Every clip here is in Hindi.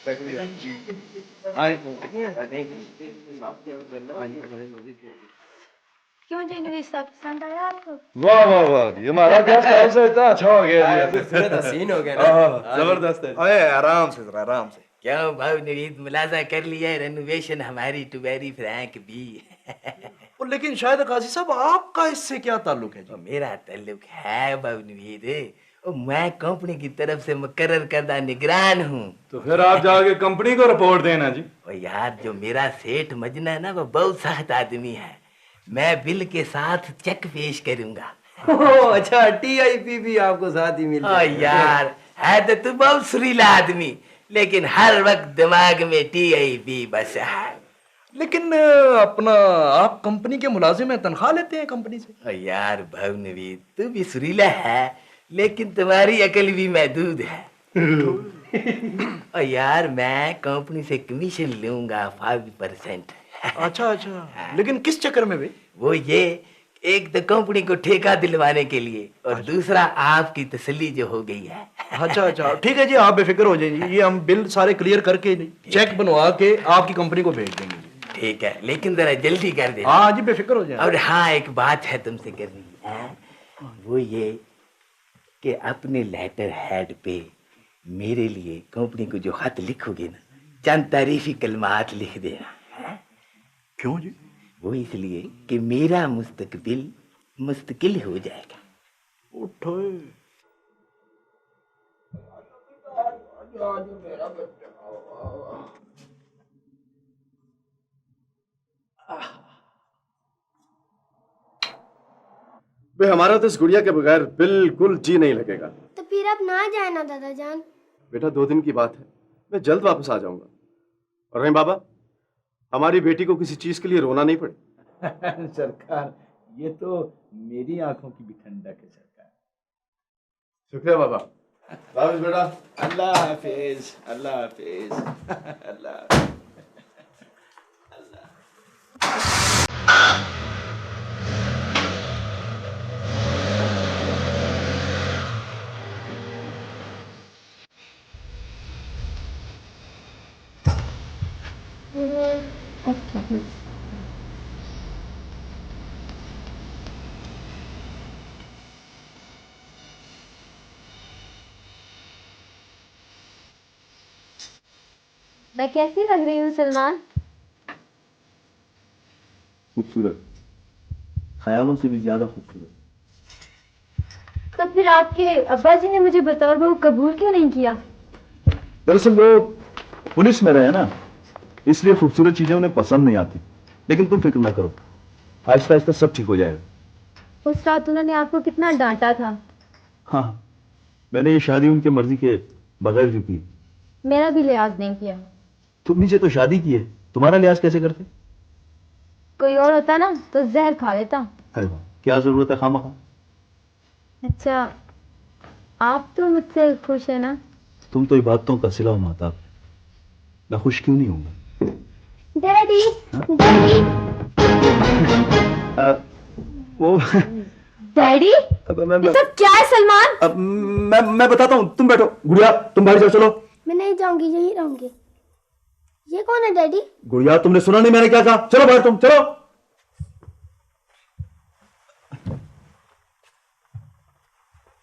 क्यों जी, सब पसंद आया आपको? वाह वाह वाह, ये हमारा गेस्ट हाउस है, इतना अच्छा हो गया पूरा सीन हो गया ना। जबरदस्त है। अरे आराम से जरा, आराम से। क्यों भाव नवीद, मुलाजा कर लिया है रेनोवेशन हमारी टू वेरी फ्रैंक भी। लेकिन शायद काजी साहब आपका इससे क्या ताल्लुक है जी? मेरा ताल्लुक है भाव नवीद, मैं कंपनी की तरफ से मुकर्रर करदा निगरान हूँ। तो फिर आप जाके कंपनी को रिपोर्ट देना जी। और यार जो मेरा सेठ मजना है ना, वो बहुत सख्त आदमी है। मैं बिल के साथ चेक पेश करूंगा। अच्छा, टीआईपी भी आपको साथ ही मिल जाएगा। यार है तो तू बहुत सुरीला आदमी, लेकिन हर वक्त दिमाग में टीआईपी बस है। लेकिन अपना आप कंपनी के मुलाजिम हैं, तनख्वाह लेते हैं कंपनी से। और यार भवनवीर, तू भी सुरीला है, लेकिन तुम्हारी अकल भी महदूद है। और यार मैं कंपनी से कमीशन लूंगा 5%। अच्छा अच्छा, लेकिन किस चक्कर में भाई? वो ये, एक तो कंपनी को ठेका दिलवाने के लिए, और दूसरा आपकी तसल्ली जो हो गई है। अच्छा अच्छा, ठीक है जी, आप बेफिक्र हो जाइए, ये हम बिल सारे क्लियर करके चेक बनवा के आपकी कंपनी को भेज देंगे। ठीक है, लेकिन जरा जल्दी कर दे। हाँ जी, बेफिक्र हो जाए। और हाँ, एक बात है तुमसे करनी है, वो ये कि अपने लेटर हेड पे मेरे लिए कंपनी को जो खत लिखोगे ना, चंद तारीफी कलमात लिख देना। क्यों जी? वो इसलिए कि मेरा मुस्तकबिल मुस्तकिल हो जाएगा। उठो बे, हमारा तो इस गुड़िया के बगैर बिल्कुल जी नहीं लगेगा। तो फिर अब ना जाए ना दादा जान। बेटा 2 दिन की बात है, मैं जल्द वापस आ जाऊंगा। और नहीं बाबा, हमारी बेटी को किसी चीज के लिए रोना नहीं पड़े। सरकार, ये तो मेरी आंखों की भी ठंडक है सरकार। शुक्रिया बाबा। वापस बेटा। अल्लाह हाफिज, अल्लाह हाफिज। अल्लाह। मैं कैसी लग रही हूँ सलमान? खूबसूरत, ख्यालों से भी ज्यादा खूबसूरत। तो फिर आपके अब्बा जी ने मुझे बतौर बहू कबूल क्यों नहीं किया? दरअसल वो पुलिस में रहे ना, इसलिए खूबसूरत चीजें उन्हें पसंद नहीं आती। लेकिन तुम फिक्र ना करो, आहिस्ता आहिस्ता सब ठीक हो जाएगा। उस रात उन्होंने आपको कितना डांटा था। हाँ, मैंने ये शादी उनके मर्जी के बगैर भी की। मेरा भी लिहाज नहीं किया। तुमने से तो शादी की है, तुम्हारा लिहाज कैसे करते? कोई और होता ना तो जहर खा लेता। अरे क्या जरूरत है खामखा। अच्छा, आप तो मुझसे खुश है ना? तुम तो इबादतों का सिला माता, मैं खुश क्यों नहीं होऊंगा? Daddy, daddy. वो डैडी, ये सब क्या है सलमान? मैं बताता हूँ, तुम बैठो। गुड़िया तुम बाहर जाओ, चलो। मैं नहीं जाऊंगी, यही रहूंगी। ये कौन है डैडी? गुड़िया तुमने सुना नहीं मैंने क्या कहा? चलो बाहर, तुम चलो।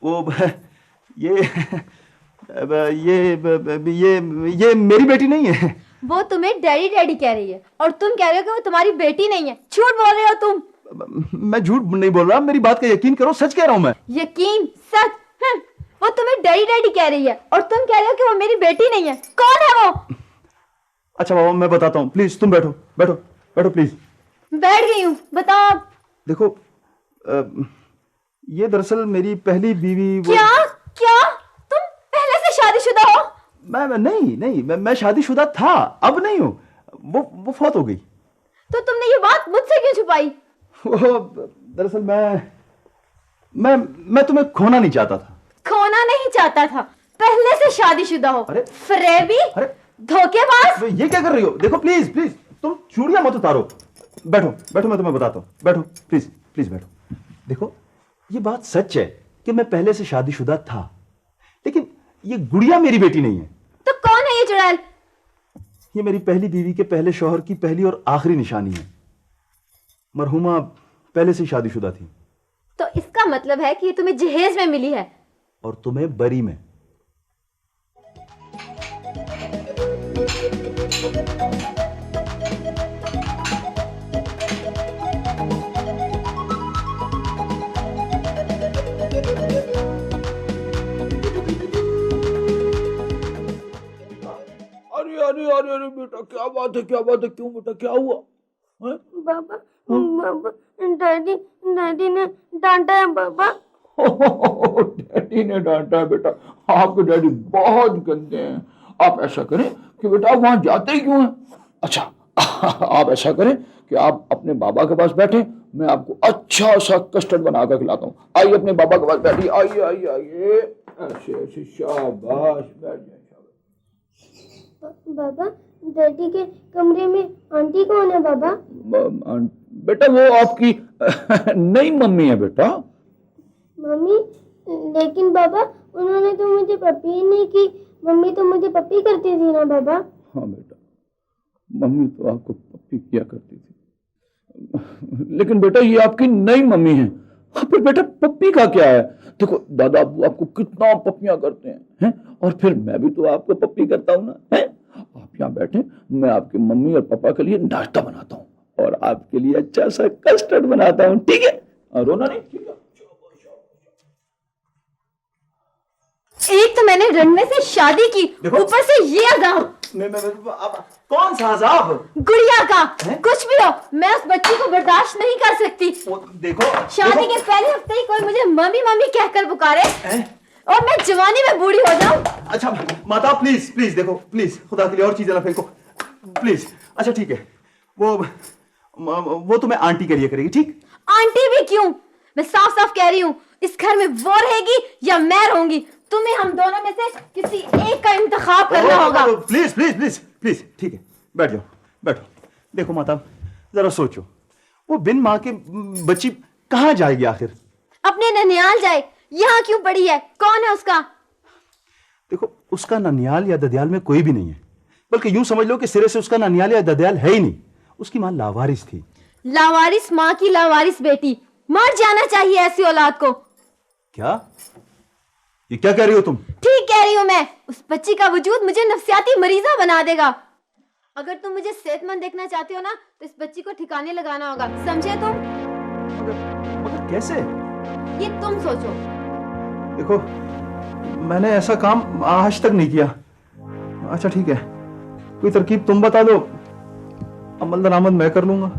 वो ये ये मेरी बेटी नहीं है। वो तुम्हें डैडी डैडी कह रही है और तुम कह रहे हो कि वो तुम्हारी बेटी नहीं है। झूठ बोल रहे हो तुम। मैं झूठ नहीं बोल रहा, मेरी बात का यकीन करो, सच कह रहा हूं मैं। यकीन? सच? वो तुम्हें डैडी डैडी कह रही है और तुम कह रहे हो कि वो मेरी बेटी नहीं है। कौन है वो? अच्छा बाबा, मैं बताता हूँ, प्लीज तुम बैठो, बैठो बैठो प्लीज। बैठ गई हूँ, बताओ। देखो ये दरअसल मेरी पहली बीवी। क्या क्या तुम पहले से शादीशुदा हो? मैं शादीशुदा था, अब नहीं हूँ। वो फौत हो गई। तो तुमने ये बात मुझसे क्यों छुपाई? वो दरअसल मैं तुम्हें खोना नहीं चाहता था। खोना नहीं चाहता था? पहले से शादीशुदा हो? अरे फरेबी, अरे धोखेबाज। ये क्या कर रही हो? देखो प्लीज प्लीज, तुम चूड़ियां मत उतारो। बैठो बैठो, मैं तुम्हें बताता हूँ, बैठो प्लीज प्लीज बैठो। देखो ये बात सच है कि मैं पहले से शादीशुदा था, लेकिन ये गुड़िया मेरी बेटी नहीं है। तो कौन है ये चुड़ैल? ये मेरी पहली बीवी के पहले शौहर की पहली और आखिरी निशानी है। मरहुमा पहले से शादीशुदा थी। तो इसका मतलब है कि ये तुम्हें जहेज में मिली है। और तुम्हें बरी में। अरे अरे अरे अरे बेटा, क्या बात है, क्या बात है, क्यों बेटा, क्या हुआ? हैं? बाबा बाबा डैडी डैडी ने डांटा है बाबा। डैडी ने डांटा है बेटा? आपके डैडी बहुत गंदे हैं। आप ऐसा करें कि बेटा आप वहां जाते ही क्यों हैं? अच्छा, आप ऐसा करें कि आप अपने बाबा के पास बैठे, मैं आपको अच्छा सा कस्टर्ड बना कर खिलाता हूँ। आइए अपने बाबा के पास बैठिए, आइए आइए आइए, ऐसे ऐसे, शाबाश, बैठ जाए, शाबाश। बाबा डैडी के कमरे में आंटी कौन है बाबा? बेटा वो आपकी नई मम्मी है बेटा। मम्मी? लेकिन बाबा उन्होंने तो मुझे पप्पी ही नहीं की। मम्मी तो मुझे पप्पी करती थी ना बाबा। हाँ बेटा, मम्मी तो आपको पप्पी किया करती थी, लेकिन बेटा ये आपकी नई मम्मी है। हाँ, फिर बेटा पप्पी का क्या है? देखो दादा अब्बू आपको कितना पप्पियां करते हैं, और फिर मैं भी तो आपको पप्पी करता हूँ ना, है? आप यहाँ बैठे, मैं आपके मम्मी और पापा के लिए नाश्ता बनाता हूँ और आपके लिए अच्छा सा कस्टर्ड बनाता हूँ, ठीक है? रोना नहीं, ठीक है? एक तो मैंने रणवे से शादी की, ऊपर से ये अजाब। कौन सा अजाब? गुड़िया का कुछ भी हो, मैं उस बच्ची को बर्दाश्त नहीं कर सकती। देखो शादी के पहले हफ्ते ही कोई मुझे मम्मी मम्मी कहकर पुकारे और मैं जवानी में बूढ़ी हो जाऊं। अच्छा माता प्लीज प्लीज देखो, प्लीज खुदा के लिए और चीजें ना फेंको प्लीज। अच्छा ठीक है, वो तुम्हें आंटी के लिए करेगी, ठीक? आंटी भी क्यों, मैं साफ साफ कह रही हूँ, इस घर में वो रहेगी या मैं रहूंगी। तुम्हें हम दोनों में से किसी एक का इंतखाब करना होगा। प्लीज प्लीज प्लीज प्लीज, ठीक है, बैठ जाओ, बैठो। देखो माता जरा सोचो, वो बिन माँ के बच्ची कहाँ जाएगी आखिर? अपने ननियाल जाए, यहाँ क्यों पड़ी है? कौन है उसका? देखो उसका ननियाल या ददियाल में कोई भी नहीं है, बल्कि यूं समझ लो कि सिरे से उसका ननियाल या ददियाल है ही नहीं। उसकी माँ लावारिस थी। लावारिस माँ की लावारिस बेटी, मर जाना चाहिए ऐसी औलाद को। क्या ये क्या कह रही हो तुम? ठीक कह रही हूँ मैं, उस बच्ची का वजूद मुझे नफ्सियाती मरीजा बना देगा। अगर तुम मुझे सेहतमंद देखना चाहते हो ना, तो इस बच्ची को ठिकाने लगाना होगा, समझे तुम? मगर कैसे? ये तुम सोचो। देखो मैंने ऐसा काम आज तक नहीं किया। अच्छा ठीक है, कोई तरकीब तुम बता दो, अमल दरामद मैं कर लूंगा।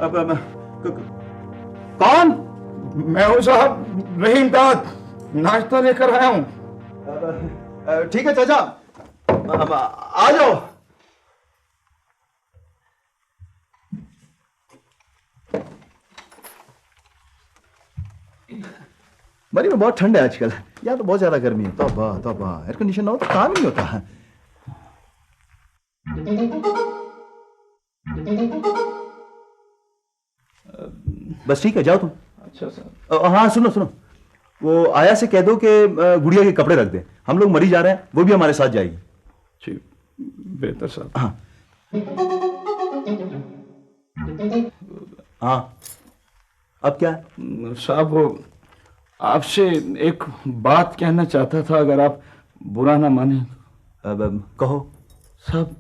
अब कौन? मैं हूँ साहब, रहीम दाद, नाश्ता लेकर आया हूँ। ठीक है चाचा, अब आ जाओ। बड़ी में बहुत ठंड है आजकल, यहाँ तो बहुत ज्यादा गर्मी है। तौबा तौबा, एयर कंडीशन ना हो तो काम ही नहीं होता है। बस ठीक है, जाओ तुम। अच्छा सर। हाँ सुनो सुनो, वो आया से कह दो कि गुड़िया के कपड़े रख दे, हम लोग मरी जा रहे हैं, वो भी हमारे साथ जाएगी। ठीक, बेहतर साहब। हाँ हाँ, अब क्या है? साहब वो आपसे एक बात कहना चाहता था, अगर आप बुरा ना माने। अब कहो। साहब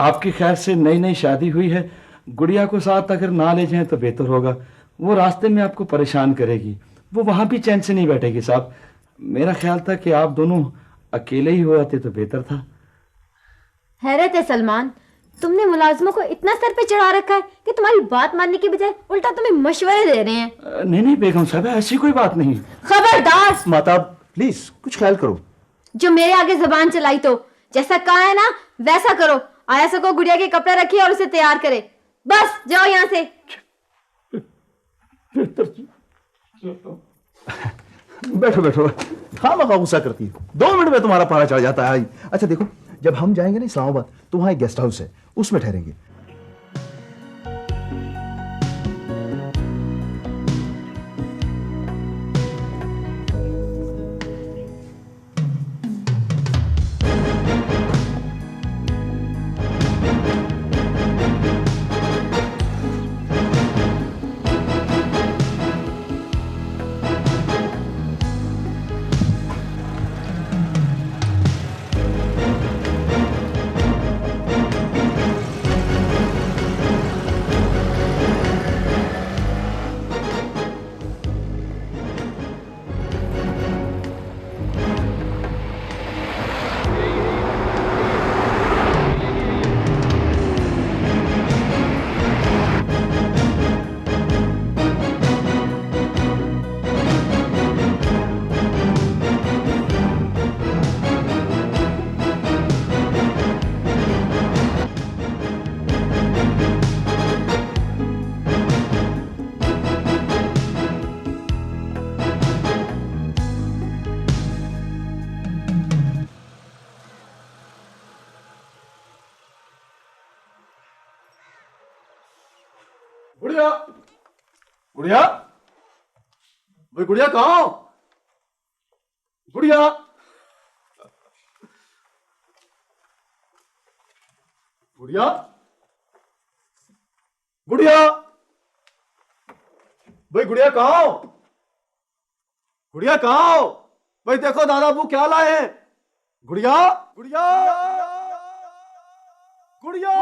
आपके ख्याल से नई नई शादी हुई है, गुड़िया को साथ अगर ना ले जाएं तो बेहतर होगा। वो रास्ते में आपको परेशान करेगी, वो वहां भी चैन से नहीं बैठेगी। साहब मेरा ख्याल था कि आप दोनों अकेले ही हो आते तो बेहतर था। हैरत है सलमान, तुमने मुलाजिमों को इतना सर पे चढ़ा रखा है कि तुम्हारी बात मानने की बजाय उल्टा तुम्हें मशवरे दे रहे हैं। नहीं नहीं बेगम साहब, ऐसी कोई बात नहीं। खबरदार माता प्लीज कुछ ख्याल करो। जो मेरे आगे जबान चलाई तो जैसा कहा है ना वैसा करो। आया सको गुड़िया के कपड़े रखिए और उसे तैयार करे, बस जाओ यहाँ से। बैठो बैठो, खामखा गुस्सा करती है, 2 मिनट में तुम्हारा पारा चढ़ जाता है। अच्छा देखो, जब हम जाएंगे ना इस्लामाबाद तो वहाँ एक गेस्ट हाउस है, उसमें ठहरेंगे। गुड़िया, गुड़िया, भाई गुड़िया कहाँ हो? गुड़िया, गुड़िया, गुड़िया, भाई गुड़िया कहाँ हो? गुड़िया कहाँ हो? भाई देखो दादा अबू क्या लाए हैं। गुड़िया, गुड़िया, गुड़िया,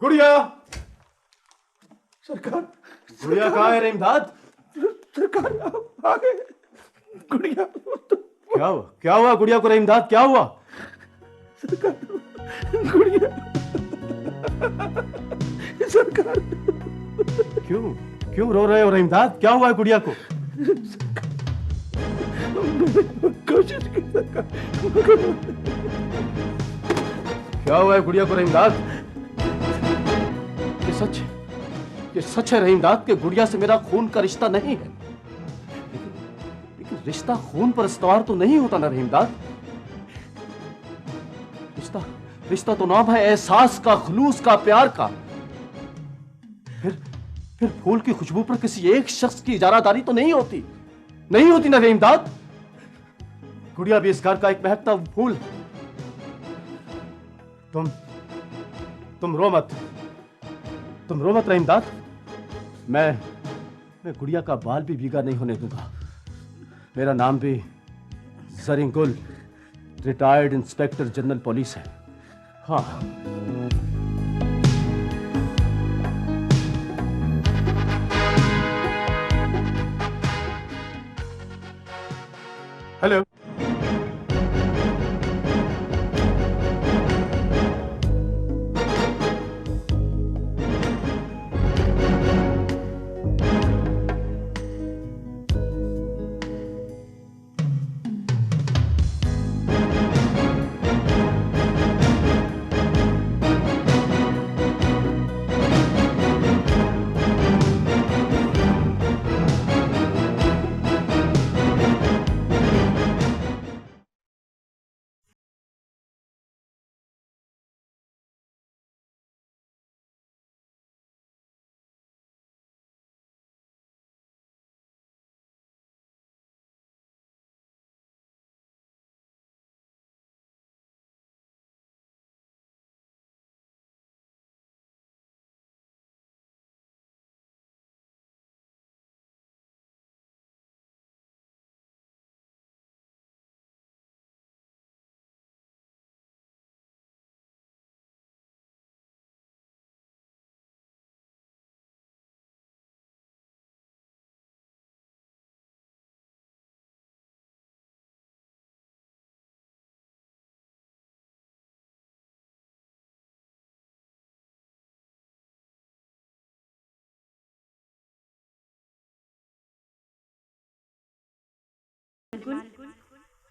गुड़िया, सरकार, गुड़िया कहाँ है रहीमदाद? सरकार आप आ गए। गुड़िया क्या हुआ? क्या हुआ गुड़िया को रहीमदाद? क्या हुआ? सरकार, गुड़िया, सरकार। क्यों क्यों रो रहे हो रहीमदाद? क्या हुआ है गुड़िया को? कोशिश की सरकार। क्या हुआ है गुड़िया को रहीमदाद? ये सच है रहीमदाद कि गुड़िया से मेरा खून का रिश्ता नहीं है। लेकिन रिश्ता खून पर इस्तवार तो नहीं होता ना रहीमदाद। रिश्ता तो नाम है एहसास का, खुलूस का, प्यार का। फिर फूल की खुशबू पर किसी एक शख्स की इजारादारी तो नहीं होती ना रहीमदाद। गुड़िया भी इस घर का एक महकता फूल। तुम रो मत रहीमदाद। मैं गुड़िया का बाल भी भीगा नहीं होने दूंगा। मेरा नाम भी जरिंगुल, रिटायर्ड इंस्पेक्टर जनरल पुलिस है। हाँ, हेलो।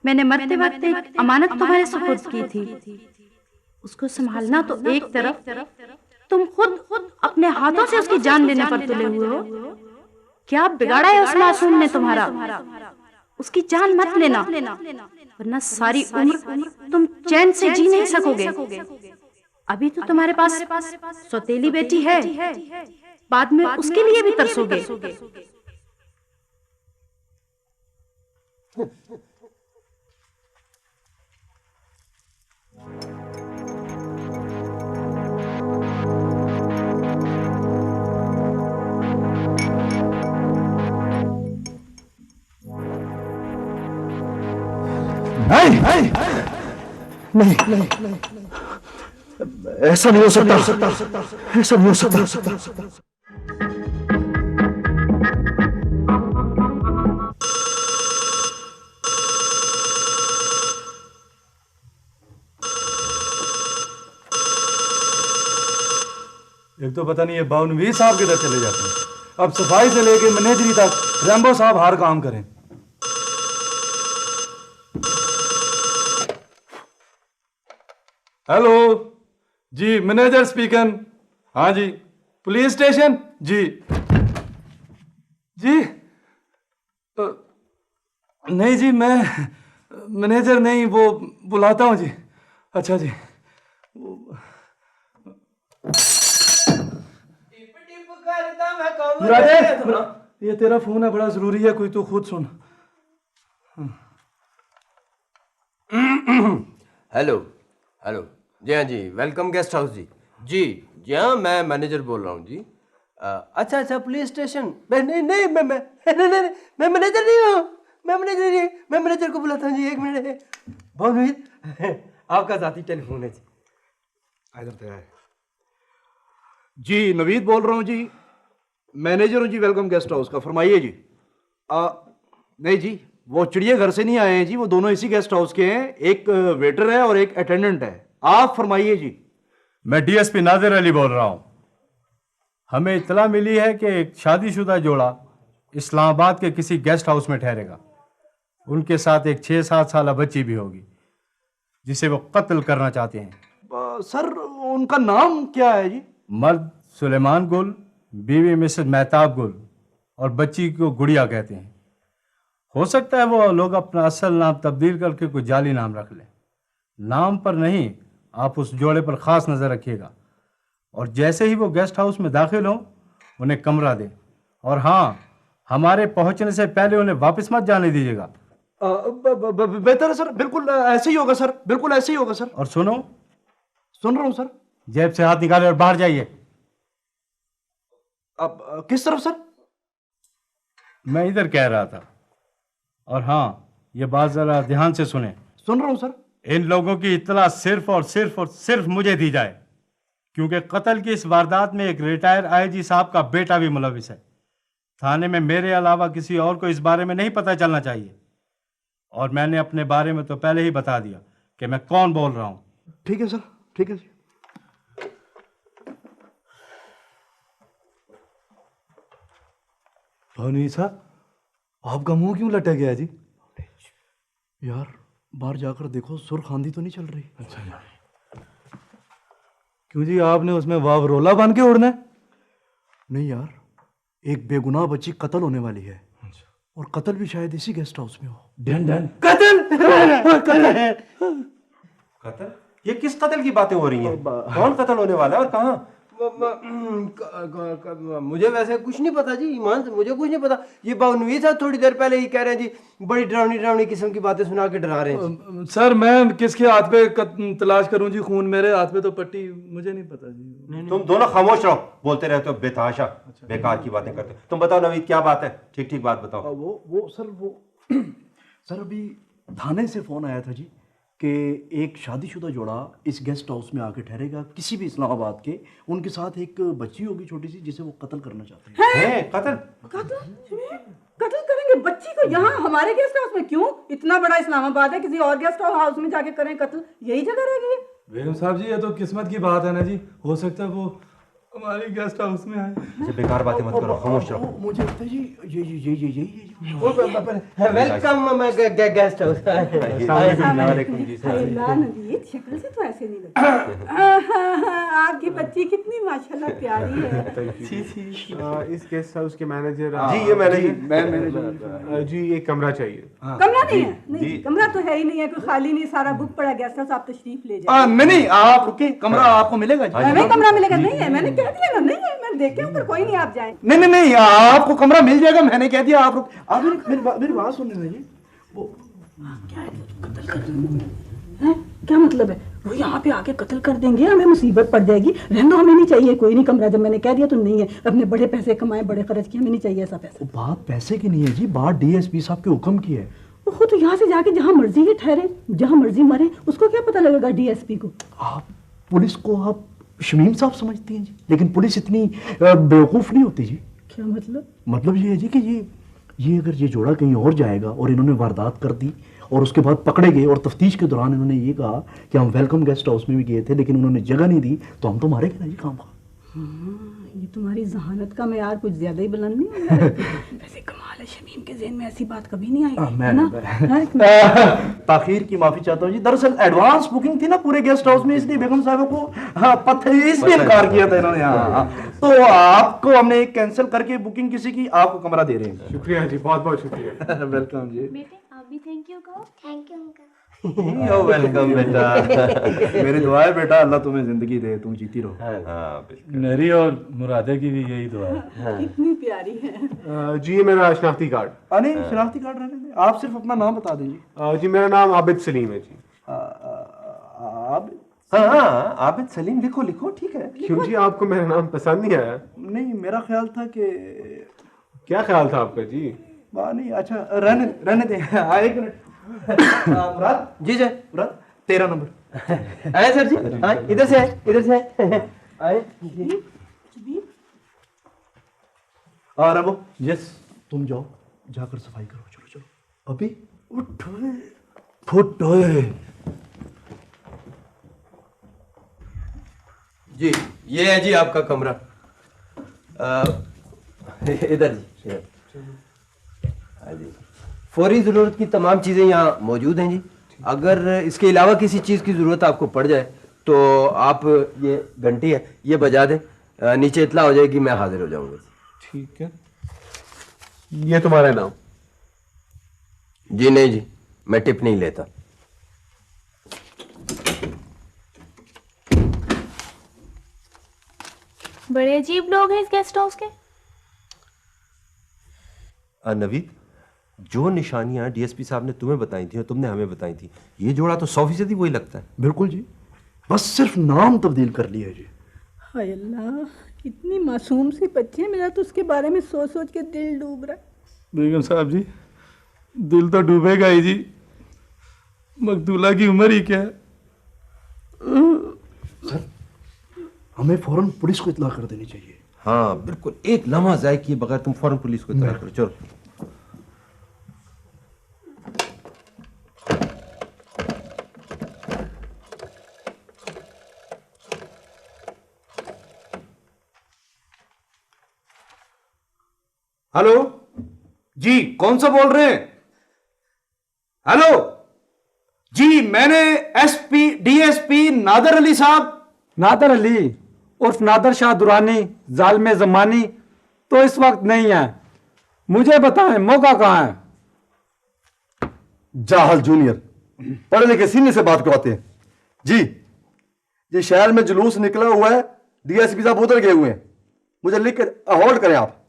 मैंने मरते वक्त एक अमानत तुम्हारे सुपुर्द की थी, उसको संभालना तो एक तरफ, तुम खुद अपने हाथों से उसकी जान लेने पर तुले हुए हो। क्या बिगाड़ा है उस मासूम ने तुम्हारा? उसकी जान मत लेना, वरना सारी उम्र तुम चैन से जी नहीं सकोगे। अभी तो तुम्हारे पास सौतेली बेटी है, बाद में उसके लिए भी तरसोगे। नहीं नहीं नहीं, ऐसा नहीं हो सकता, ऐसा नहीं हो सकता। एक तो पता नहीं ये बावनवीर साहब किधर चले जाते हैं। अब सफाई से लेके मैनेजरी तक रैम्बो साहब हर काम करें। हेलो जी, मैनेजर स्पीकर। हाँ जी, पुलिस स्टेशन जी। जी नहीं जी, मैं मैनेजर नहीं, वो बुलाता हूँ जी। अच्छा जी। ये तेरा फोन है, बड़ा जरूरी है, कोई तो खुद सुन। हेलो हेलो, जी हाँ जी, वेलकम गेस्ट हाउस जी। जी जी हाँ, मैं मैनेजर बोल रहा हूँ जी। अच्छा अच्छा, पुलिस स्टेशन। नहीं नहीं, मैं मैनेजर नहीं हूँ, मैं मैनेजर को बुलाता हूँ जी। एक मिनट। बहुत उम्मीद आपका साथी टेलीफोन है जी। इधर तो है जी, नवीद बोल रहा हूँ जी, मैनेजर हूँ जी वेलकम गेस्ट हाउस का। फरमाइए जी। नहीं जी, वो चिड़ियाघर से नहीं आए हैं जी, वो दोनों इसी गेस्ट हाउस के हैं। एक वेटर है और एक अटेंडेंट है। आप फरमाइए जी। मैं डीएसपी नादिर अली बोल रहा हूं। हमें इत्तला मिली है कि एक शादीशुदा जोड़ा इस्लामाबाद के किसी गेस्ट हाउस में ठहरेगा। उनके साथ एक 6-7 साल बच्ची भी होगी जिसे वो कत्ल करना चाहते हैं। सर, उनका नाम क्या है जी? मर्द सुलेमान गुल, बीवी मिसेस मेहताब गुल और बच्ची को गुड़िया कहते हैं। हो सकता है वो लोग अपना असल नाम तब्दील करके कोई जाली नाम रख लें। नाम पर नहीं, आप उस जोड़े पर खास नजर रखिएगा और जैसे ही वो गेस्ट हाउस में दाखिल हो उन्हें कमरा दें। और हाँ, हमारे पहुंचने से पहले उन्हें वापस मत जाने दीजिएगा। बेहतर है सर, बिल्कुल ऐसे ही होगा सर, बिल्कुल ऐसे ही होगा सर। और सुनो, सुन रहा हूँ सर। जेब से हाथ निकाले और बाहर जाइए। अब किस तरफ सर? मैं इधर कह रहा था। और हाँ, ये बात जरा ध्यान से सुने। सुन रहा हूँ सर। इन लोगों की इत्तला सिर्फ और सिर्फ मुझे दी जाए, क्योंकि कत्ल की इस वारदात में एक रिटायर आईजी साहब का बेटा भी मुलविस है। थाने में मेरे अलावा किसी और को इस बारे में नहीं पता चलना चाहिए। और मैंने अपने बारे में तो पहले ही बता दिया कि मैं कौन बोल रहा हूं। ठीक है सर, ठीक है जी। भावनी साहब, आपका मुंह क्यों लटक गया जी? यार, बाहर जाकर देखो, सुर्ख आंधी तो नहीं चल रही। अच्छा जी। क्यों जी, आपने उसमें वावरोला बन के उड़ना है? नहीं यार, एक बेगुनाह बच्ची कत्ल होने वाली है। अच्छा। और कत्ल भी शायद इसी गेस्ट हाउस में हो। Done done. कत्ल? ये किस कत्ल की बातें हो रही हैं? कौन कत्ल होने वाला है और कहाँ? मुझे वैसे कुछ नहीं पता जी, ईमान से मुझे कुछ नहीं पता। ये बावनवीर साहब थोड़ी देर पहले ही कह रहे हैं जी, बड़ी डरावनी किस्म की बातें सुना के डरा रहे हैं। सर, मैं किसके हाथ पे तलाश करूं जी खून? मेरे हाथ पे तो पट्टी, मुझे नहीं पता जी। तुम दोनों खामोश रहो, बोलते रहते हो बेतहाशा, बेकार की बातें करते हो। तुम बताओ नवीद, क्या बात है? ठीक ठीक बात बताओ। वो सर अभी थाने से फोन आया था जी कि एक शादीशुदा जोड़ा इस गेस्ट हाउस में आके ठहरेगा, किसी भी इस्लामाबाद के। उनके साथ एक बच्ची होगी छोटी सी, जिसे वो कत्ल करना चाहते हैं। कत्ल करेंगे बच्ची को यहाँ हमारे गेस्ट हाउस में? क्यों? इतना बड़ा इस्लामाबाद है, किसी और गेस्ट हाउस में जाके करें कत्ल? यही जगह रहेगी? बेगम साहब जी, ये तो किस्मत की बात है ना जी। हो सकता है वो हमारी गेस्ट हाउस में आए। ये बेकार बातें मत करो, खामोश रहो। मुझे लगता है जी ये वेलकम गेस्ट हाउस। वालेकुम जी। अल्लाह नवीद, शक्ल से तो ऐसे नहीं लगता। आपकी बच्ची कितनी माशाल्लाह प्यारी है। इस गेस्ट हाउस के मैनेजर जी, ये मैनेजर, मैं मैनेजर जी, एक कमरा चाहिए। कमरा नहीं है? नहीं, कमरा तो है ही नहीं है, कोई खाली नहीं, सारा बुक पड़ा गेस्ट हाउस। आप तशरीफ ले जाइए। नहीं, आप रुके, कमरा आपको मिलेगा जी। हमें कमरा मिलेगा? नहीं है, मैंने कह दिया ना, नहीं है, मैं देखे ऊपर कोई नहीं, आप जाएं। नहीं, आपको कमरा मिल जाएगा, मैंने कह दिया। आप रुक, आप मेरी बात सुनने दीजिए। वो क्या है, कत्ल कर देंगे? हैं? क्या मतलब है? वो यहाँ पे आके कत्ल कर देंगे, हमें मुसीबत पड़ जाएगी। रहने हमें नहीं चाहिए कोई नहीं कमरा, जब मैंने कह दिया तो नहीं है। अपने बड़े पैसे कमाए, बड़े खर्च किए, हमें नहीं चाहिए ऐसा पैसा। बात पैसे की नहीं है जी, बात डीएसपी साहब के हुक्म की है। वो तो यहाँ से जाके जहाँ मर्जी ये ठहरे, जहाँ मर्जी मरे, उसको क्या पता लगेगा डीएसपी को? आप पुलिस को आप शमीम साहब समझती हैं जी, लेकिन पुलिस इतनी बेवकूफ़ नहीं होती जी। क्या मतलब? मतलब ये है जी कि ये अगर ये जोड़ा कहीं और जाएगा और इन्होंने वारदात कर दी और उसके बाद पकड़े गए और तफ्तीश के दौरान इन्होंने ये कहा कि हम वेलकम गेस्ट हाउस में भी गए थे लेकिन उन्होंने जगह नहीं दी, तो हम तो मारेंगे ना जी काम का। ये तुम्हारी जहानत का मेयार कुछ ज्यादा ही बुलंद नहीं हो रहा है? वैसे कमाल है, शमीम के ज़हन में ऐसी बात कभी नहीं आई है ना? ताखीर की माफी चाहता हूँ जी, दरअसल एडवांस बुकिंग थी ना पूरे गेस्ट हाउस में, इसलिए बेगम साहब को पत्थर इसलिए इनकार किया था इन्होंने। हाँ, तो आपको हमने कैंसिल करके बुकिंग किसी की, आपको कमरा दे रहे हैं। शुक्रिया जी, बहुत बहुत शुक्रिया। वेलकम जी। बेटे आप भी थैंक यू कहो। Thank you uncle. वेलकम बेटा। मेरी दुआ है बेटा, अल्लाह तुम्हें जिंदगी दे, तुम जीती रहो। हाँ बिल्कुल। मेरी और मुरादे की भी यही दुआ है। कितनी प्यारी है। जी, ये मेरा शनाख्ती कार्ड। नहीं, शनाख्ती कार्ड रहने दें, आप सिर्फ अपना नाम बता दीजिए। जी, मेरा नाम आबिद सलीम है जी। आप हाँ, आबिद सलीम लिखो लिखो, ठीक है। क्यों जी, आपको मेरा नाम पसंद नहीं आया? नहीं, मेरा ख्याल था कि क्या ख्याल था आपका जी? नहीं, अच्छा रहने दें। एक मिनट। मुराद जी जी, मुराद 13 नंबर आए सर जी। हाँ, इधर से आए। और अब यस, तुम जाओ, जाकर सफाई करो। चलो चलो, अभी फुटोए। जी, ये है जी आपका कमरा। इधर जी। हाँ जी, फौरी ज़रूरत की तमाम चीज़ें यहाँ मौजूद हैं जी। अगर इसके अलावा किसी चीज़ की ज़रूरत आपको पड़ जाए तो आप, ये घंटी है, ये बजा दें, नीचे इतला हो जाएगी, मैं हाजिर हो जाऊंगा। ठीक है। ये तुम्हारा नाम? जी नहीं जी, मैं टिप नहीं लेता। बड़े अजीब लोग हैं इस गेस्ट हाउस के। नवीद, जो निशानियां डीएसपी साहब ने तुम्हें बताई थी और तुमने हमें बताई थी, ये जोड़ा तो 100% वही लगता है। बिल्कुल जी, बस सिर्फ नाम तब्दील कर लिया है जी। हाय अल्लाह, इतनी मासूम सी बच्ची है, मेरा तो उसके बारे में सोच सोच के दिल डूब रहा है। बेगम साहब जी, दिल तो डूबेगा ही जी, मकदूला की उम्र ही क्या है। सर, हमें फौरन पुलिस को इत्तला कर देनी चाहिए। हाँ बिल्कुल, एक लम्हा ज़ाय किए बगैर तुम फौरन पुलिस को इत्तला करो। चलो। हेलो जी, कौन सा बोल रहे हैं? हेलो जी, मैंने एसपी डीएसपी नादर अली साहब। नादर अली उर्फ नादर शाह दुरानी जालिम जमानी तो इस वक्त नहीं है। मुझे बताएं मौका कहाँ है? जाहल जूनियर, पढ़े लिखे सीनियर से बात करवाते हैं जी। ये शहर में जुलूस निकला हुआ है, डीएसपी साहब उधर गए हुए हैं, मुझे लिख कर होल्ड करें आप।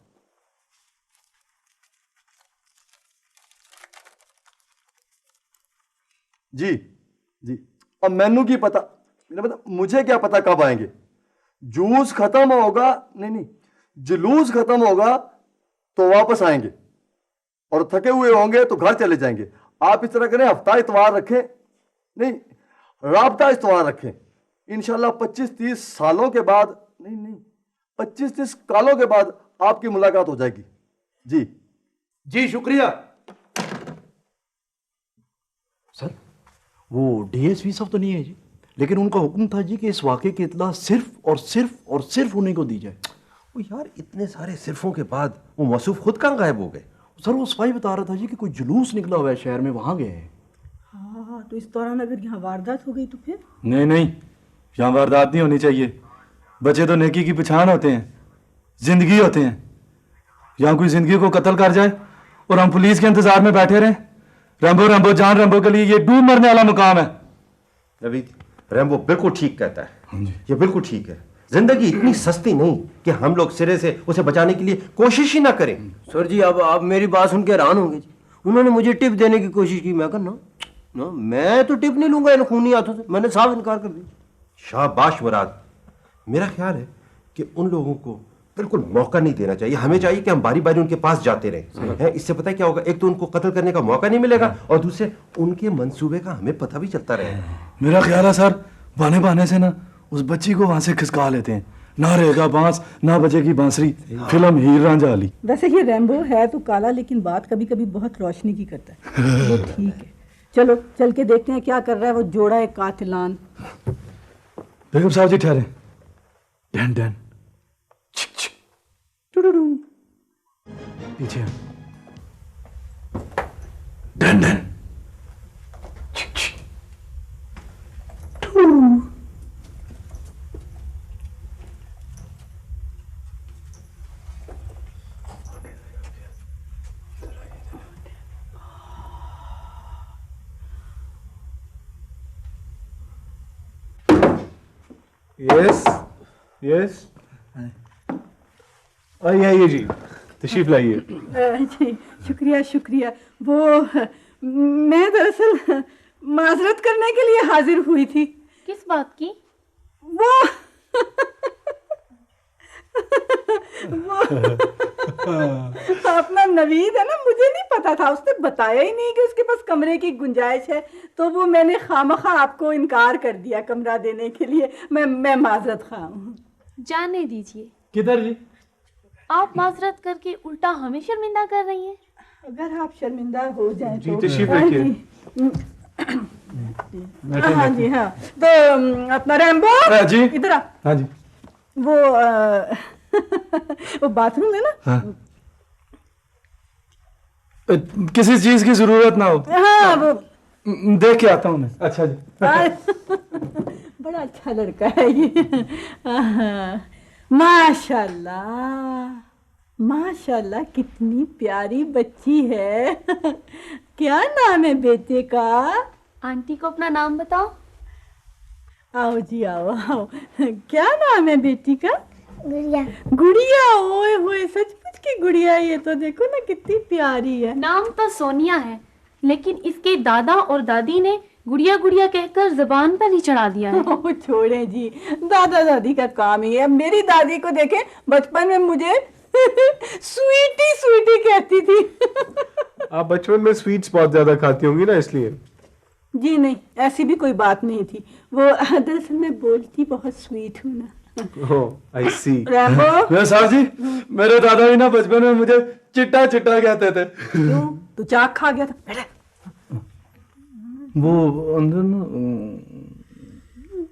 जी जी, अब मैनू की पता, मुझे क्या पता कब आएंगे। जूस खत्म होगा, नहीं, जुलूस खत्म होगा तो वापस आएंगे, और थके हुए होंगे तो घर चले जाएंगे। आप इस तरह करें, हफ्ता इतवार रखें, नहीं राब्ता इतवार रखें। इंशाल्लाह 25-30 सालों के बाद, नहीं 25-30 सालों के बाद आपकी मुलाकात हो जाएगी। जी जी, शुक्रिया। सर, वो डीएसपी साहब तो नहीं है जी? लेकिन उनका हुक्म था जी कि इस वाक़े की इत्तला सिर्फ उन्हीं को दी जाए। वो यार इतने सारे सिर्फों के बाद वो मसूफ खुद कहाँ गायब हो गए? सर वो सफाई बता रहा था जी कि कोई जुलूस निकला हुआ है शहर में, वहाँ गए हैं। हाँ तो इस दौरान अगर यहाँ वारदात हो गई तो फिर? नहीं नहीं, यहाँ वारदात नहीं होनी चाहिए। बच्चे तो नेकी की पहचान होते हैं, जिंदगी होते हैं। यहाँ कोई जिंदगी को कत्ल कर जाए और हम पुलिस के इंतजार में बैठे रहें। रैम्बो रैम्बो जान रैम्बो के लिए ये डूब मरने वाला मुकाम है। नवीद, रैम्बो बिल्कुल ठीक कहता है, ये बिल्कुल ठीक है। जिंदगी इतनी सस्ती नहीं कि हम लोग सिरे से उसे बचाने के लिए कोशिश ही ना करें। सर जी अब आप मेरी बात सुन के हैरान होंगे जी। उन्होंने मुझे टिप देने की कोशिश की, मैं कहा ना मैं तो टिप नहीं लूंगा इन खूनी हाथों से। मैंने साफ इनकार कर दिया। शाबाश मुराद, मेरा ख्याल है कि उन लोगों को बिल्कुल मौका नहीं देना चाहिए। हमें चाहिए कि हम बारी बारी उनके पास जाते रहें हैं। इससे पता है क्या होगा, एक तो उनको कत्ल करने का मौका नहीं मिलेगा और दूसरे उनके मंसूबे का हमें पता भी चलता रहेगा। मेरा ख्याल है सर, बहाने बहाने से ना उस बच्ची को वहां से खिसका लेते हैं। ना रहेगा बांस ना बजेगी बांसुरी। फिल्म हीर रांझा वाली। वैसे ये रैम्बो है तो काला, लेकिन बात कभी कभी बहुत रोशनी की करता है। वो ठीक है, चलो चल के देखते हैं क्या कर रहा है वो जोड़ा है कातिलान। बेगम साहब जी ठहरे। डैन डैन पीछे डैन डैन यस यस आइए जी, तशरीफ लाइए। जी शुक्रिया शुक्रिया। वो मैं दरअसल माजरत करने के लिए हाजिर हुई थी। किस बात की? वो अपना नवीद है ना, मुझे नहीं पता था, उसने बताया ही नहीं कि उसके पास कमरे की गुंजाइश है, तो वो मैंने खामखा आपको इनकार कर दिया कमरा देने के लिए। मैं माजरत खा हूँ। जाने दीजिए। किधर जी? आप माजरत करके उल्टा हमें शर्मिंदा कर रही हैं। अगर आप शर्मिंदा हो जाएं जी, तो तशरीफ हाँ रखिए। जी हाँ जी हाँ। तो अपना रैम्बो जी इधर आ। हाँ जी। वो वो बाथरूम है ना। हाँ। किसी चीज की जरूरत ना हो। हाँ वो देख के आता हूँ मैं। अच्छा जी। बड़ा अच्छा लड़का है ये। माशाल्लाह माशाल्लाह, कितनी प्यारी बच्ची है। क्या नाम है बेटे का? आंटी को अपना नाम बताओ। आओ जी आओ आओ। क्या नाम है बेटी का? गुड़िया। गुड़िया, ओए होए सचमुच की गुड़िया। ये तो देखो ना कितनी प्यारी है। नाम तो सोनिया है, लेकिन इसके दादा और दादी ने गुड़िया गुड़िया कहकर जुबान पर ही चढ़ा दिया है। ओ छोड़े जी, दादा दादी का काम ही है। मेरी दादी को देखे बचपन में मुझे स्वीटी स्वीटी कहती थी। आप बचपन में स्वीट्स बहुत ज्यादा खाती होंगी ना, इसलिए। जी नहीं, ऐसी भी कोई बात नहीं थी। वो दरअसल मैं बोलती बहुत स्वीट हूँ ना। ओह आई सी। रैम्बो साहब जी, मेरे दादा भी ना बचपन में मुझे चिट्टा चिट्टा कहते थे। क्यों? तू चाक खा गया था? बैठ। वो अंदर ना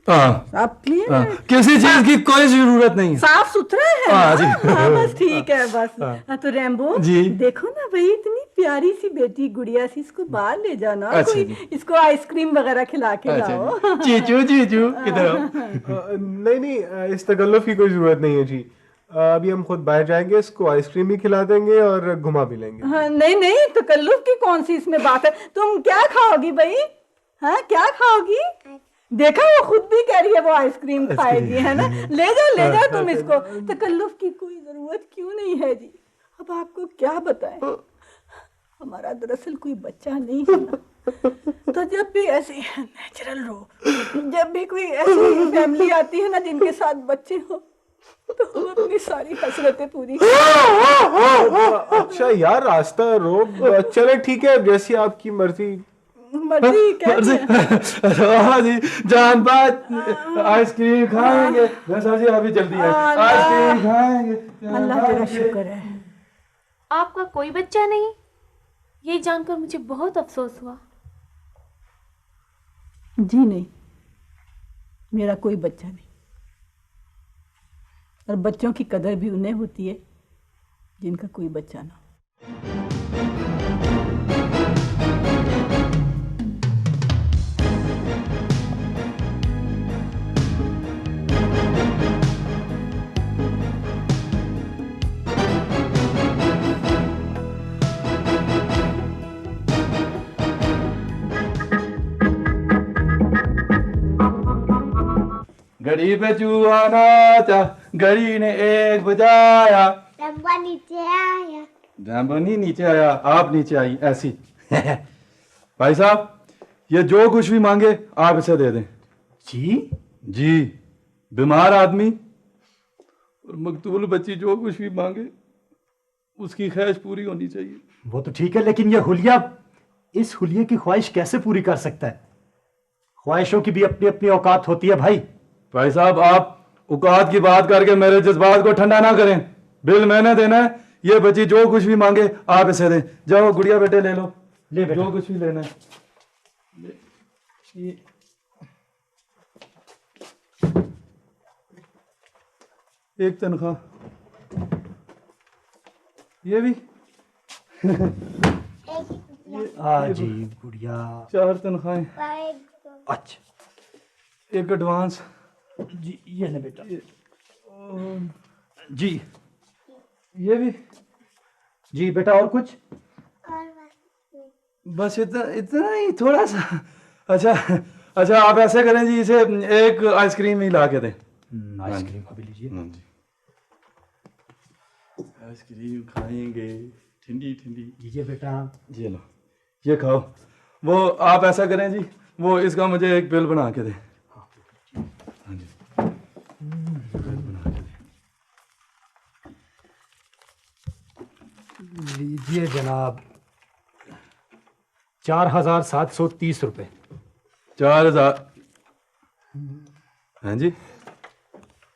आप क्लियर है? किसी चीज की कोई जरूरत नहीं। साफ सुथरा है। हाँ जी। हाँ, बस ठीक है बस। तो रैम्बो जी। देखो ना भाई, इतनी प्यारी सी बेटी गुड़िया सी, इसको बाहर ले जाना। अच्छा कोई जी। इसको आइसक्रीम वगैरह खिला के लाओ। चीचू चीचू किधर हो? नहीं नहीं, इस तकल्लुफ की कोई जरूरत नहीं है जी। अभी हम खुद बाहर जाएंगे, इसको आइसक्रीम भी खिला देंगे और घुमा भी लेंगे। हाँ, नहीं नहीं, तकल्लुफ की कौन सी इसमें बात है। तुम क्या खाओगी भाई? हाँ क्या खाओगी? देखा, वो खुद भी कह रही है वो आइसक्रीम खाएगी, है ना। ले जाओ तुम इसको। तकल्लुफ की कोई जरूरत क्यों नहीं है जी। अब आपको क्या बताएं, हमारा दरअसल कोई बच्चा नहीं है ना। तो जब भी ऐसी नेचुरल रो, जब भी कोई ऐसी फैमिली आती है ना जिनके साथ बच्चे हो, तो हम अपनी सारी हसरतें पूरी। अच्छा यार, रास्ता रोक। चले ठीक है, जैसी आपकी मर्जी। मर्जी क्या? हाँ जी, जान बात आइसक्रीम खाएंगे। साहब जी अभी जल्दी है, आइसक्रीम खाएंगे। अल्लाह तेरा शुक्र है। आपका कोई बच्चा नहीं? ये जानकर मुझे बहुत अफसोस हुआ। जी नहीं, मेरा कोई बच्चा नहीं, और बच्चों की कदर भी उन्हें होती है जिनका कोई बच्चा ना हो। घड़ी पे चूहा नाचा, घड़ी ने एक बजाया, डब्बा नीचे आया। डब्बा नहीं नीचे आया, आप नीचे आई ऐसी। भाई साहब, ये जो कुछ भी मांगे आप इसे दे दें। जी जी, बीमार आदमी और मकतूल बच्ची जो कुछ भी मांगे उसकी ख्वाहिश पूरी होनी चाहिए। वो तो ठीक है, लेकिन ये हुलिया इस हुलिये की ख्वाहिश कैसे पूरी कर सकता है? ख्वाहिशों की भी अपनी अपनी औकात होती है भाई। भाई साहब, आप औकात की बात करके मेरे जज्बात को ठंडा ना करें। बिल मैंने देना है, ये बच्ची जो कुछ भी मांगे आप इसे दें। जाओ गुड़िया बेटे ले लो, ले बेटा। जो कुछ भी लेना है। ये एक तनख्वाह, ये भी जी गुड़िया। 4 तनख्वाहें। अच्छा एक एडवांस। जी ये ले बेटा। जी ये भी। जी बेटा, और कुछ? बस इतना इतना ही, थोड़ा सा। अच्छा अच्छा, आप ऐसे करें जी, इसे एक आइसक्रीम ही ला के दें। आइसक्रीम अभी लीजिए। आइसक्रीम खाएंगे ठंडी ठंडी। लीजिए बेटा। ये लो, ये खाओ। वो आप ऐसा करें जी, वो इसका मुझे एक बिल बना के दें। हाँ जी, बिल बना के दें। लीजिए जनाब, 4730 रुपए। 4000। हाँ जी,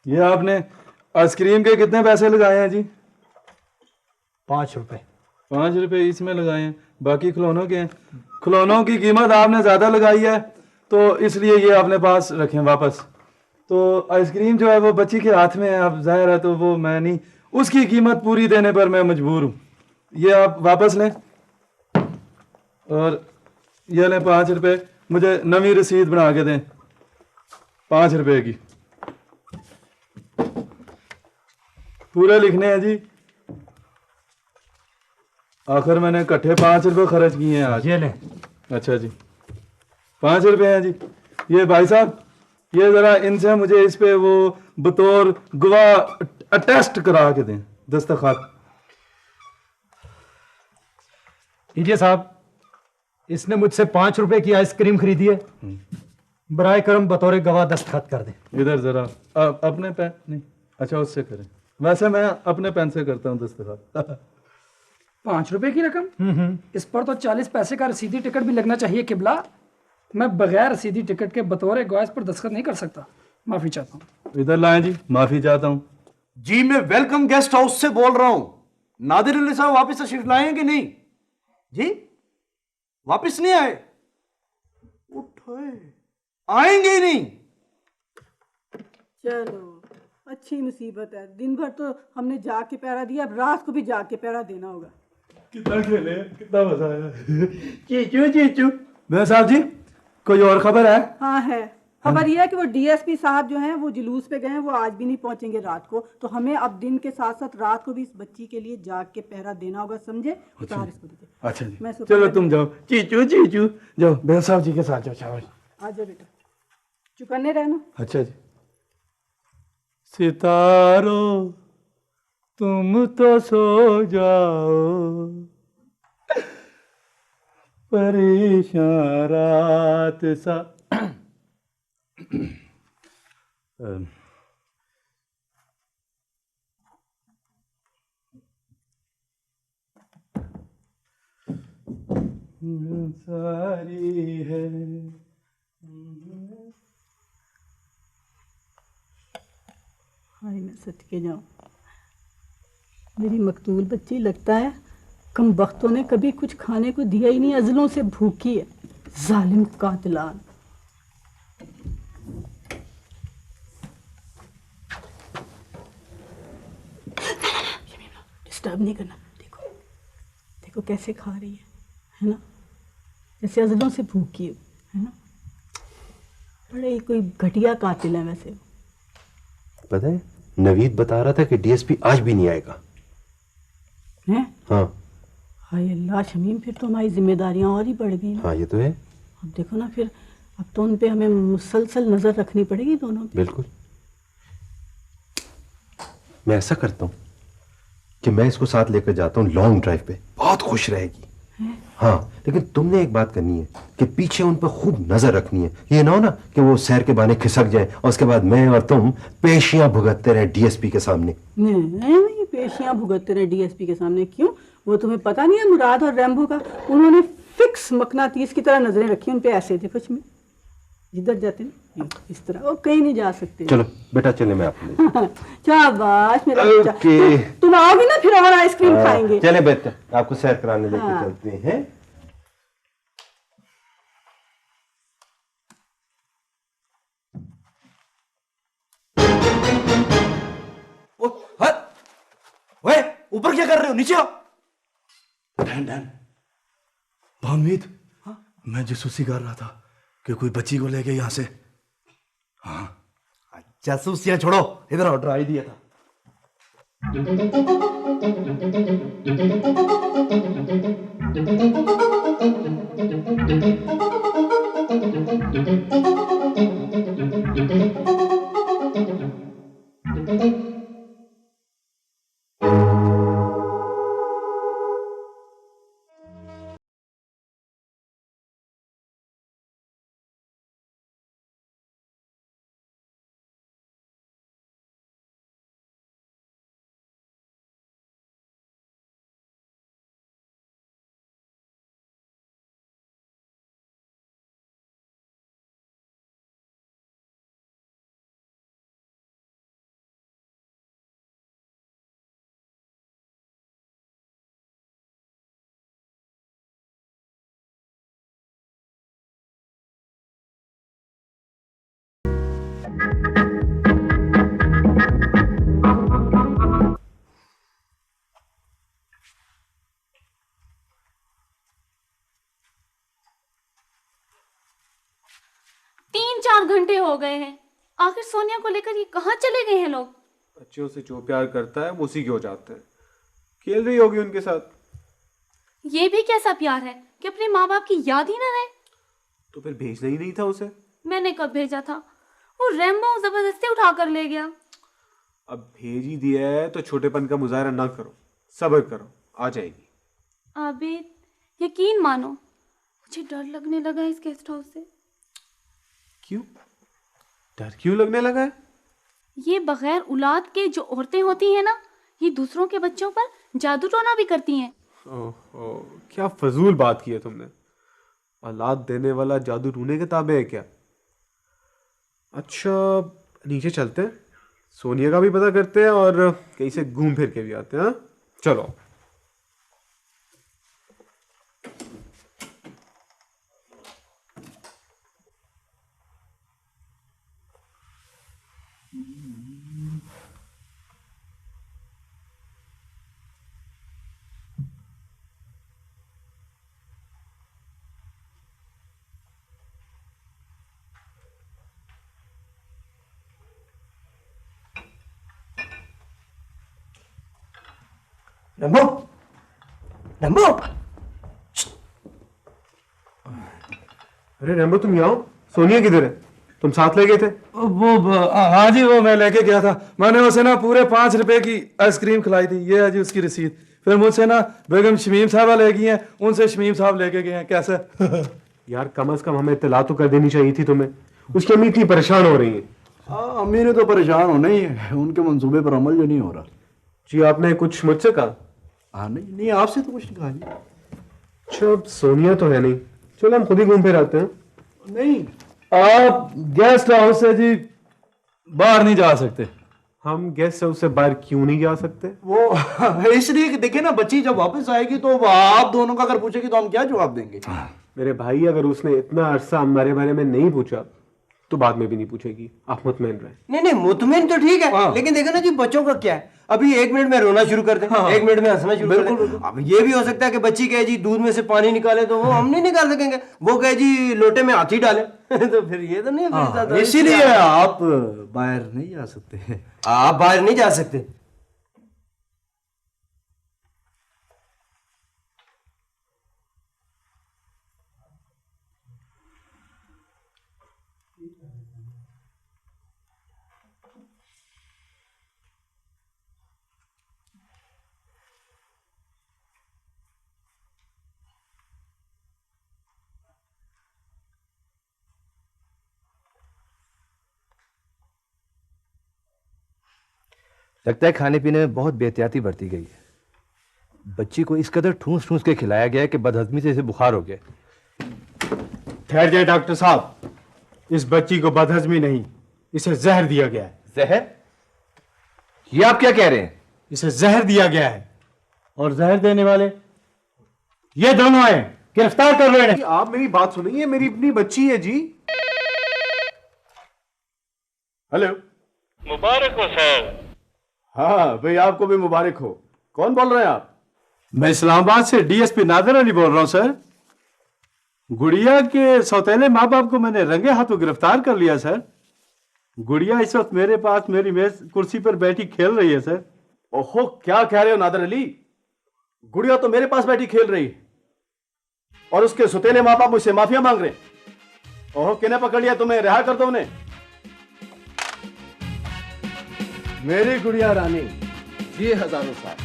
ये आपने आइसक्रीम के कितने पैसे लगाए हैं जी? 5 रुपए। 5 रुपए इसमें लगाए हैं, बाकी खिलौनों के हैं। खिलौनों की कीमत आपने ज़्यादा लगाई है, तो इसलिए ये अपने पास रखें वापस। तो आइसक्रीम जो है वो बच्ची के हाथ में है, अब जाहिर है तो वो मैं नहीं, उसकी कीमत पूरी देने पर मैं मजबूर हूँ। ये आप वापस लें, और ये लें 5 रुपए। मुझे नवी रसीद बना के दें 5 रुपए की। पूरे लिखने हैं जी। आखिर मैंने इकट्ठे 5 रुपए खर्च किए हैं आज। ये ले। अच्छा जी, 5 रुपए हैं जी। ये भाई साहब, ये जरा इनसे मुझे इस पे वो बतौर गवाह अटेस्ट करा के दें, दस्तखत। लीजिए साहब, इसने मुझसे 5 रुपए की आइसक्रीम खरीदी है, बराए करम बतौर गवाह दस्तखत कर दें। इधर जरा अपने पेन नहीं, अच्छा उससे करें। वैसे मैं अपने पेन से करता हूँ दस्तखत। 5 रुपए की रकम? इस पर तो 40 पैसे का रसीदी टिकट भी लगना चाहिए किबला। मैं बगैर रसीदी टिकट के बतौर गवाह पर दस्तखत नहीं कर सकता। माफी चाहता हूँ। इधर लाएं जी, माफी चाहता हूँ जी। मैं वेलकम गेस्ट हाउस से बोल रहा हूँ। नादिर अली साहब वापस तशरीफ लाए कि नहीं? जी वापस नहीं आए? उठाए आएंगे ही नहीं। चलो अच्छी मुसीबत है, दिन भर तो हमने जाग के पहरा दिया, अब रात को भी जाग के पहरा देना होगा। कितना खेले, कितना मजा आया। चीचू चीचू। मैं साहब जी, कोई और खबर है? हाँ है, खबर यह है कि वो डीएसपी साहब जो हैं वो जुलूस पे गए हैं, वो आज भी नहीं पहुंचेंगे रात को। तो हमें अब दिन के साथ साथ रात को भी इस बच्ची के लिए जाग के पहरा देना होगा, समझे? उतार इसको दीजिए। अच्छा जी, मैं चलो तुम जाओ। चीचू चीचू जाओ, बेल साहब जी के साथ जाओ। शाबाश। आ जाओ बेटा, चुकन्ने रहना। अच्छा जी। सितारों तुम तो सो जाओ, परेशान रात सा। सारी है। हाय मैं सटके जाऊँ, मेरी मकतूल बच्ची लगता है कम वक्तों ने कभी कुछ खाने को दिया ही नहीं, अजलों से भूखी है। जालिम कातिलान। डिस्टर्ब नहीं करना। देखो देखो कैसे खा रही है ना, जैसे अजलों से भूखी है ना। बड़े कोई घटिया कातिल है वैसे। पता है नवीद बता रहा था कि डीएसपी आज भी नहीं आएगा। हैं? हाँ हाय अल्लाह शमीम, फिर तो हमारी जिम्मेदारियां और ही बढ़ गई ना। हाँ ये तो है। अब देखो ना, फिर अब तो उन पे हमें मुसलसल नजर रखनी पड़ेगी दोनों पे। बिल्कुल। मैं ऐसा करता हूँ कि मैं इसको साथ लेकर जाता हूँ लॉन्ग ड्राइव पे, बहुत खुश रहेगी। हाँ लेकिन तुमने एक बात करनी है कि पीछे उन पर खूब नजर रखनी है। ये ना हो ना कि वो सैर के बहाने खिसक जाए और उसके बाद मैं और तुम पेशियां भुगतते रहे डीएसपी के सामने। नहीं, पेशियां भुगतते रहे डीएसपी के सामने क्यों? वो तुम्हें पता नहीं है मुराद और रैम्बो का? उन्होंने फिक्स मकनातीस की तरह नजरें रखी उन पे। ऐसे देखो में जिधर जाते ना इस तरह, वो कहीं नहीं जा सकते। चलो बेटा चले मैं आपको। शाबाश मेरा बच्चा। ओके। तुम आओगे ना फिर और आइसक्रीम खाएंगे। चले बेटा आपको सैर कराने लेके चलते हैं। ओए ऊपर क्या कर रहे हो, नीचे आओ। डैन भामीद, मैं जासूसी कर रहा था कि कोई बच्ची को लेके यहाँ से। हाँ जासूसियां छोड़ो, इधर ऑर्डर आई दिया था। घंटे हो गए हैं। आखिर सोनिया को लेकर ये कहाँ चले गए हैं लोग? बच्चों से जो प्यार करता है वो उसी के हो जाता है। खेल रही होगी उनके साथ। ये भी कैसा प्यार है कि अपने माँ बाप की याद ही ना रहे? तो फिर भेजना ही नहीं था उसे। मैंने कब भेजा था? वो रैम्बो जबरदस्ती उठा कर ले गया। अब भेज ही दिया है तो छोटेपन का मुजाहरा ना करो, सब्र करो, आ जाएगी। आबिद यकीन मानो, मुझे डर लगने लगा इस गेस्ट हाउस से। क्यों? डर क्यों लगने लगा है? ये बगैर औलाद के जो औरतें होती हैं ना, ये दूसरों के बच्चों पर जादू टोना भी करती हैं। ओह, क्या फजूल बात की है तुमने। औलाद देने वाला जादू टूने के ताबे है क्या? अच्छा नीचे चलते हैं, सोनिया का भी पता करते हैं और कहीं से घूम फिर के भी आते हैं। हाँ चलो। रंबो, रंबो। अरे रैम्बो तुम यहाँ हो? सोनिया किधर है? तुम साथ ले गए थे? हाँ जी, वो मैं लेके गया था। मैंने उसे ना पूरे 5 रुपए की आइसक्रीम खिलाई थी। ये है जी उसकी रसीद। फिर मुझसे ना बेगम शमीम साहबा ले गई हैं, उनसे शमीम साहब लेके गए हैं। कैसे? यार कम से कम हमें इत्तला तो कर देनी चाहिए थी तुम्हें। उसकी अम्मी इतनी परेशान हो रही है। हाँ अम्मी ने तो परेशान होना ही है, उनके मंसूबे पर अमल जो नहीं हो रहा। जी आपने कुछ मुझसे कहा? हाँ नहीं आपसे तो कुछ नहीं कहा जी। अच्छा अब सोनिया तो है नहीं, चलो हम खुद ही घूम फिर आते हैं। नहीं आप गेस्ट हाउस से जी बाहर नहीं जा सकते। हम गेस्ट हाउस से बाहर क्यों नहीं जा सकते? वो इसलिए कि देखिए ना, बच्ची जब वापस आएगी तो आप दोनों का अगर पूछेगी तो हम क्या जवाब देंगे? मेरे भाई अगर उसने इतना अरसा हमारे बारे में नहीं पूछा तो बाद में भी नहीं पूछेगी, आप मुतमईन रहे। नहीं नहीं, मुतमिन तो ठीक है, लेकिन देखो ना जी बच्चों का क्या है, अभी 1 मिनट में रोना शुरू कर दे, 1 मिनट में हंसना शुरू कर दे। अब ये भी हो सकता है कि बच्ची कहे जी दूध में से पानी निकाले, तो वो हम नहीं निकाल सकेंगे, वो कहे जी लोटे में हाथी डाले तो फिर ये तो नहीं फिर ज्यादा। इसीलिए आप बाहर नहीं जा सकते। आप बाहर नहीं जा सकते। लगता है खाने पीने में बहुत बेहतियाती बरती गई है। बच्ची को इस कदर ठूस ठूस के खिलाया गया है कि बदहजमी से इसे बुखार हो गया। ठहर जाए डॉक्टर साहब, इस बच्ची को बदहजमी नहीं, इसे जहर दिया गया है। जहर? ये आप क्या कह रहे हैं? इसे जहर दिया गया है और जहर देने वाले ये दोनों हैं, गिरफ्तार कर रहे हैं। आप मेरी बात सुनिए, मेरी अपनी बच्ची है जी। हेलो, मुबारक हो सर। हाँ भाई, आपको भी मुबारक हो। कौन बोल रहे हैं आप? मैं इस्लामाबाद से डीएसपी नादिर अली बोल रहा हूं सर। गुड़िया के सौतेले माँ बाप को मैंने रंगे हाथों गिरफ्तार कर लिया सर। गुड़िया इस वक्त मेरे पास मेरी मेज कुर्सी पर बैठी खेल रही है सर। ओहो, क्या कह रहे हो नादिर अली? गुड़िया तो मेरे पास बैठी खेल रही है और उसके सुतेले माँ बाप मुझसे माफिया मांग रहे हैं। ओहो, किन्हें पकड़ लिया? तुम्हें रिहा कर दो उन्हें। मेरी गुड़िया रानी जी हजारों साल